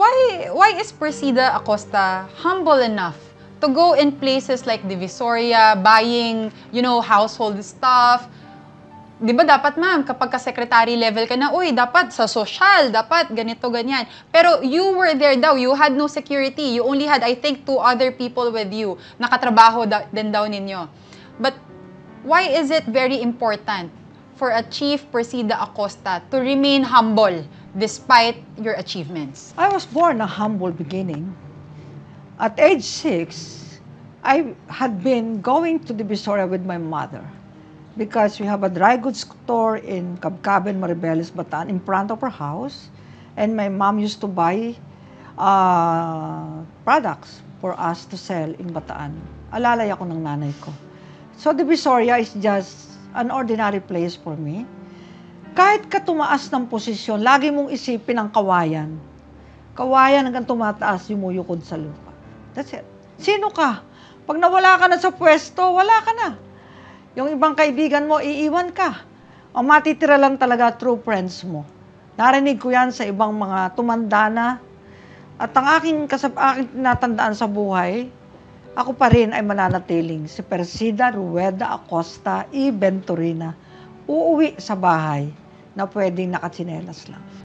Why is Persida Acosta humble enough to go in places like Divisoria, buying, household stuff? Di ba dapat, ma'am, kapag ka-secretary level ka na, uy, dapat sa social, dapat ganito, ganyan. Pero you were there daw, you had no security. You only had, I think, 2 other people with you. Nakatrabaho din daw ninyo. But why is it very important for a Chief Persida Acosta to remain humble despite your achievements? I was born a humble beginning. At age 6, I had been going to Divisoria with my mother because we have a dry goods store in Cabcaben, Maribeles, Bataan, in front of our house. And my mom used to buy products for us to sell in Bataan. Alalay ako ng nanay ko. So Divisoria is just an ordinary place for me. Kahit ka tumaas ng posisyon, lagi mong isipin ang kawayan. Kawayan hanggang tumataas, yumuyukod sa lupa. That's it. Sino ka? Pag nawala ka na sa pwesto, wala ka na. Yung ibang kaibigan mo, iiwan ka. Ang matitira lang talaga true friends mo. Narinig ko yan sa ibang mga tumanda na. At ang aking tinatandaan sa buhay, ako pa rin ay mananatiling si Persida Rueda Acosta y Venturina. Uuwi sa bahay na pwedeng nakatsinelas lang.